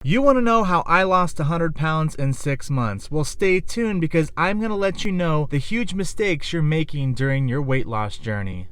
You want to know how I lost 100 pounds in 6 months? Well, stay tuned because I'm going to let you know the huge mistakes you're making during your weight loss journey.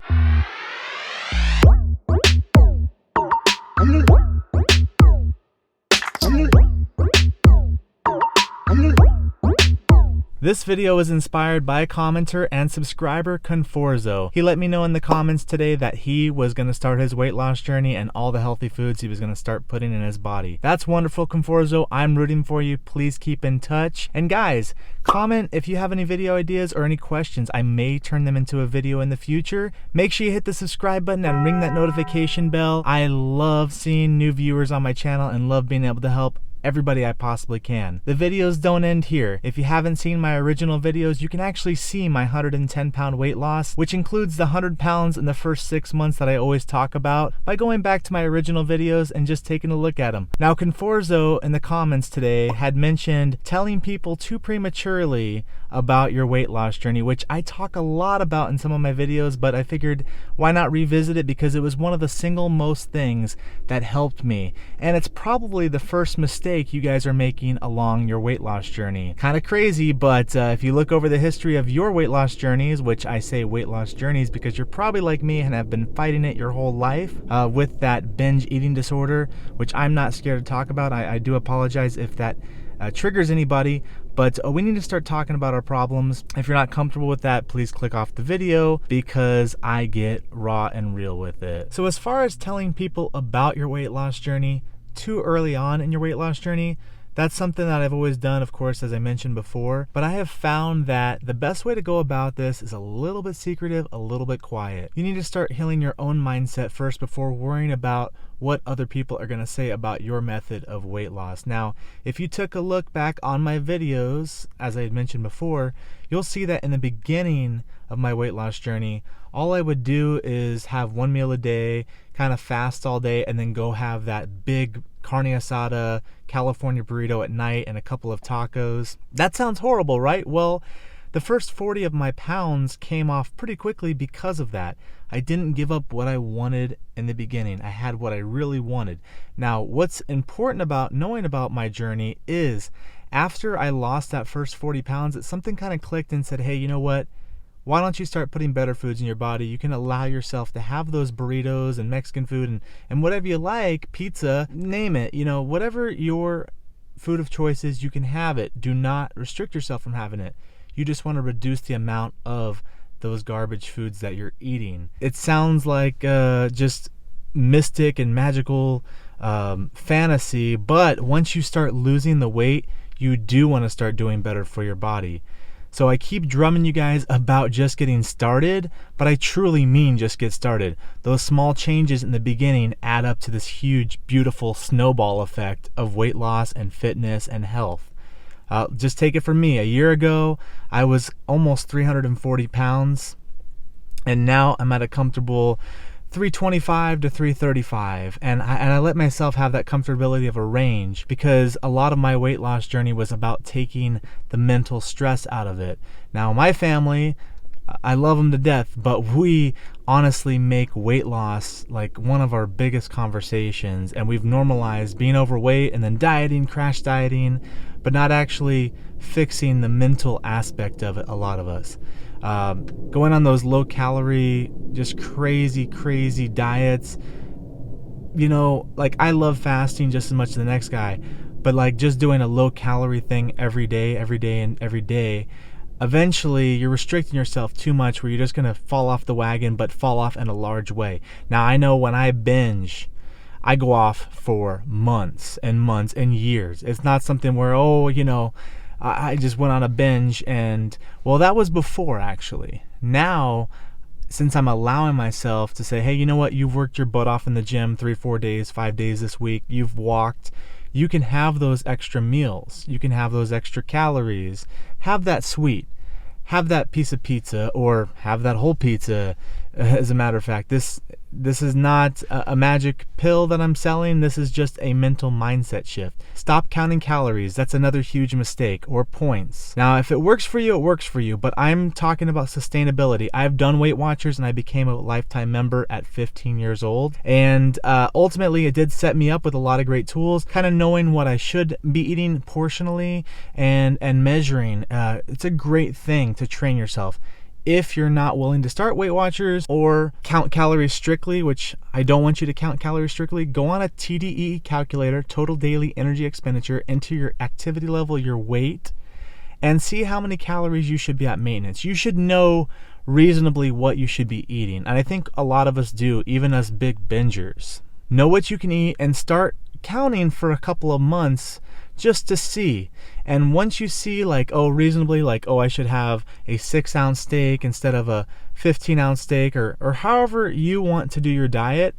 This video is inspired by a commenter and subscriber, Conforzo. He let me know in the comments today that he was going to start his weight loss journey and all the healthy foods he was going to start putting in his body. That's wonderful, Conforzo. I'm rooting for you. Please keep in touch. And guys, comment if you have any video ideas or any questions. I may turn them into a video in the future. Make sure you hit the subscribe button and ring that notification bell. I love seeing new viewers on my channel and love being able to help everybody I possibly can. The videos don't end here. If you haven't seen my original videos, you can actually see my 110-pound weight loss, which includes the 100 pounds in the first 6 months that I always talk about, by going back to my original videos and just taking a look at them. Now, Conforzo in the comments today had mentioned telling people too prematurely about your weight loss journey, which I talk a lot about in some of my videos, but I figured why not revisit it, because it was one of the single most things that helped me, and it's probably the first mistake you guys are making along your weight loss journey. Kind of crazy, but if you look over the history of your weight loss journeys, which I say weight loss journeys because you're probably like me and have been fighting it your whole life with that binge eating disorder, which I'm not scared to talk about. I do apologize if that triggers anybody, but we need to start talking about our problems. If you're not comfortable with that, please click off the video because I get raw and real with it. So as far as telling people about your weight loss journey too early on in your weight loss journey, that's something that I've always done, of course, as I mentioned before, but I have found that the best way to go about this is a little bit secretive, a little bit quiet. You need to start healing your own mindset first before worrying about what other people are going to say about your method of weight loss. Now, if you took a look back on my videos, as I had mentioned before, you'll see that in the beginning of my weight loss journey, all I would do is have one meal a day, kind of fast all day, and then go have that big carne asada California burrito at night and a couple of tacos. That sounds horrible, right? Well, the first 40 of my pounds came off pretty quickly because of that. I didn't give up what I wanted in the beginning. I had what I really wanted. Now, what's important about knowing about my journey is after I lost that first 40 pounds, something kind of clicked and said, hey, you know what? Why don't you start putting better foods in your body? You can allow yourself to have those burritos and Mexican food and whatever you like, pizza, name it. You know, whatever your food of choice is, you can have it. Do not restrict yourself from having it. You just want to reduce the amount of those garbage foods that you're eating. It sounds like just mystic and magical fantasy, but once you start losing the weight, you do want to start doing better for your body. So I keep drumming you guys about just getting started, but I truly mean just get started. Those small changes in the beginning add up to this huge, beautiful snowball effect of weight loss and fitness and health. Just take it from me. A year ago, I was almost 340 pounds, and now I'm at a comfortable 325 to 335, and I let myself have that comfortability of a range because a lot of my weight loss journey was about taking the mental stress out of it. Now, my family, I love them to death, but we honestly make weight loss like one of our biggest conversations, and we've normalized being overweight and then dieting, crash dieting, but not actually fixing the mental aspect of it, a lot of us. Going on those low calorie, just crazy diets. You know, like I love fasting just as much as the next guy, but like just doing a low calorie thing every day, eventually you're restricting yourself too much where you're just going to fall off the wagon, but fall off in a large way. Now, I know when I binge, I go off for months and months and years. It's not something where, oh, you know, I just went on a binge and, well, that was before actually. Now, since I'm allowing myself to say, hey, you know what, you've worked your butt off in the gym 3, 4 days, 5 days this week, you've walked, you can have those extra meals, you can have those extra calories, have that sweet, have that piece of pizza or have that whole pizza. As a matter of fact, this This is not a magic pill that I'm selling. This is just a mental mindset shift. Stop counting calories. That's another huge mistake. Or points. Now, if it works for you, it works for you. But I'm talking about sustainability. I've done Weight Watchers and I became a lifetime member at 15 years old. And ultimately, it did set me up with a lot of great tools. Kind of knowing what I should be eating portionally and measuring. It's a great thing to train yourself. If you're not willing to start Weight Watchers or count calories strictly, which I don't want you to count calories strictly, go on a TDE calculator, total daily energy expenditure, enter your activity level, your weight, and see how many calories you should be at maintenance. You should know reasonably what you should be eating. And I think a lot of us do, even us big bingers. Know what you can eat and start counting for a couple of months just to see. And once you see reasonably, I should have a 6-ounce steak instead of a 15-ounce steak, or however you want to do your diet,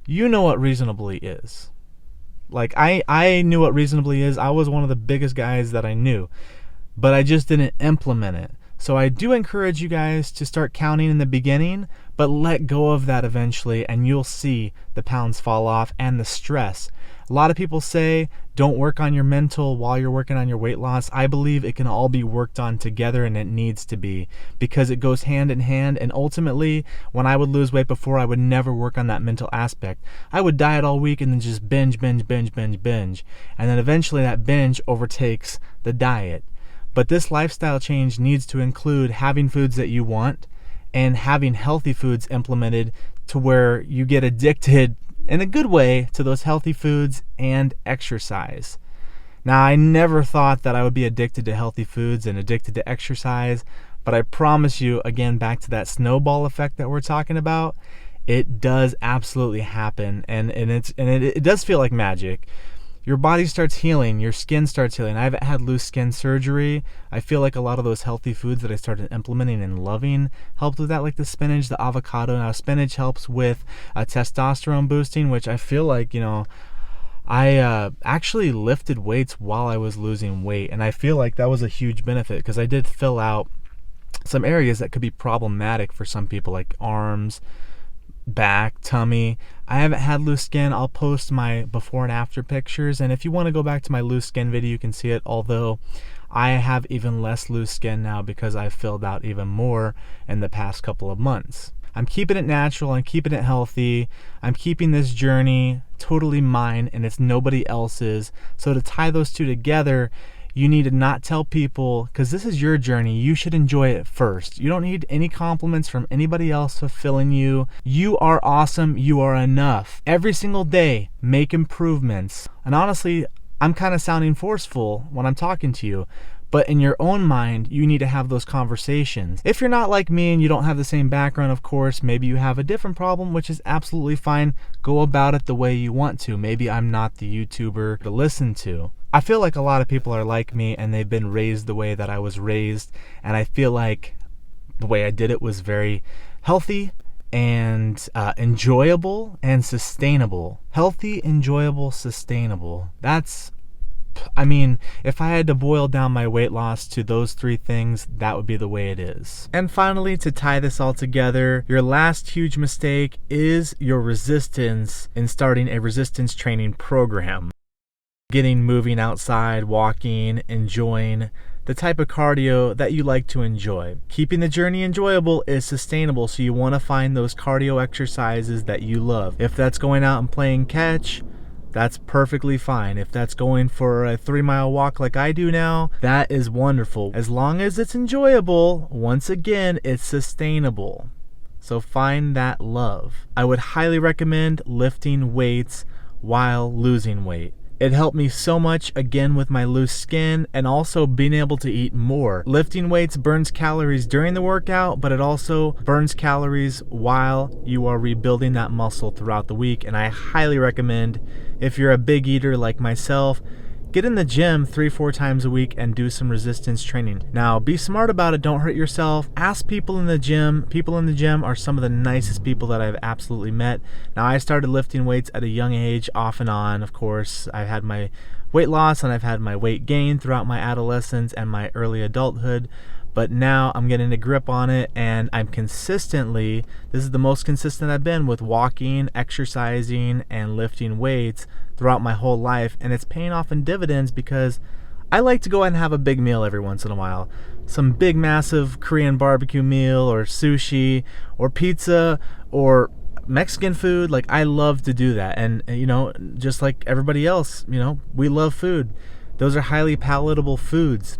you know what reasonably is. I knew what reasonably is. I was one of the biggest guys that I knew, but I just didn't implement it. So I do encourage you guys to start counting in the beginning, but let go of that eventually, and you'll see the pounds fall off and the stress. A lot of people say don't work on your mental while you're working on your weight loss. I believe it can all be worked on together, and it needs to be, because it goes hand in hand. And ultimately, when I would lose weight before, I would never work on that mental aspect. I would diet all week and then just binge. And then eventually that binge overtakes the diet. But this lifestyle change needs to include having foods that you want and having healthy foods implemented to where you get addicted in a good way to those healthy foods and exercise. Now, I never thought that I would be addicted to healthy foods and addicted to exercise, but I promise you, again, back to that snowball effect that we're talking about, it does absolutely happen, and it does feel like magic. Your body starts healing, your skin starts healing. I've had loose skin surgery. I feel like a lot of those healthy foods that I started implementing and loving helped with that, like the spinach, the avocado. Now, spinach helps with testosterone boosting, which I feel like, I actually lifted weights while I was losing weight, and I feel like that was a huge benefit because I did fill out some areas that could be problematic for some people, like arms, back, tummy. I haven't had loose skin. I'll post my before and after pictures, and if you want to go back to my loose skin video, you can see it, although I have even less loose skin now because I've filled out even more in the past couple of months. I'm keeping it natural, I'm keeping it healthy, I'm keeping this journey totally mine, and it's nobody else's. So to tie those two together, you need to not tell people, because this is your journey. You should enjoy it first. You don't need any compliments from anybody else fulfilling you. You are awesome. You are enough. Every single day, make improvements. And honestly, I'm kind of sounding forceful when I'm talking to you, but in your own mind, you need to have those conversations. If you're not like me and you don't have the same background, of course, maybe you have a different problem, which is absolutely fine. Go about it the way you want to. Maybe I'm not the YouTuber to listen to. I feel like a lot of people are like me and they've been raised the way that I was raised, and I feel like the way I did it was very healthy and enjoyable and sustainable. Healthy, enjoyable, sustainable. If I had to boil down my weight loss to those three things, that would be the way it is. And finally, to tie this all together, your last huge mistake is your resistance in starting a resistance training program. Getting moving outside, walking, enjoying the type of cardio that you like to enjoy. Keeping the journey enjoyable is sustainable, so you want to find those cardio exercises that you love. If that's going out and playing catch, that's perfectly fine. If that's going for a 3-mile walk like I do now, that is wonderful. As long as it's enjoyable, once again, it's sustainable. So find that love. I would highly recommend lifting weights while losing weight. It helped me so much, again, with my loose skin and also being able to eat more. Lifting weights burns calories during the workout, but it also burns calories while you are rebuilding that muscle throughout the week. And I highly recommend, if you're a big eater like myself, get in the gym 3-4 times a week and do some resistance training. Now, be smart about it. Don't hurt yourself. Ask people in the gym. People in the gym are some of the nicest people that I've absolutely met. Now, I started lifting weights at a young age, off and on. Of course, I've had my weight loss and I've had my weight gain throughout my adolescence and my early adulthood. but now I'm getting a grip on it, and I'm consistently, this is the most consistent I've been with walking, exercising, and lifting weights throughout my whole life, and it's paying off in dividends because I like to go out and have a big meal every once in a while. Some big, massive Korean barbecue meal, or sushi, or pizza, or Mexican food. Like, I love to do that. And, you know, just like everybody else, you know, we love food. Those are highly palatable foods,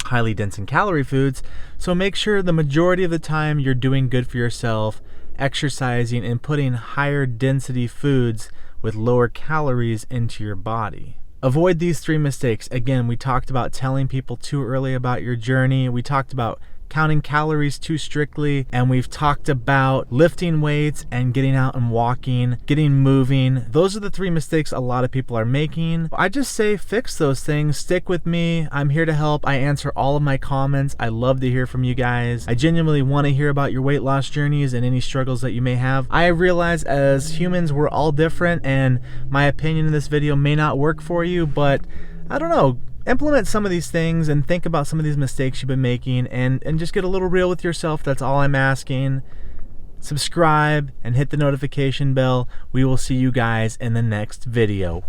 highly dense in calorie foods. So make sure the majority of the time you're doing good for yourself, exercising, and putting higher density foods with lower calories into your body. Avoid these 3 mistakes. Again, we talked about telling people too early about your journey. We talked about counting calories too strictly, and we've talked about lifting weights and getting out and walking, getting moving. Those are the 3 mistakes a lot of people are making. I just say fix those things. Stick with me. I'm here to help. I answer all of my comments. I love to hear from you guys. I genuinely want to hear about your weight loss journeys and any struggles that you may have. I realize as humans we're all different, and my opinion in this video may not work for you, but I don't know. Implement some of these things and think about some of these mistakes you've been making, and just get a little real with yourself. That's all I'm asking. Subscribe and hit the notification bell. We will see you guys in the next video.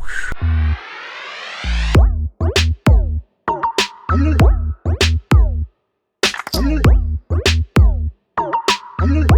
I'm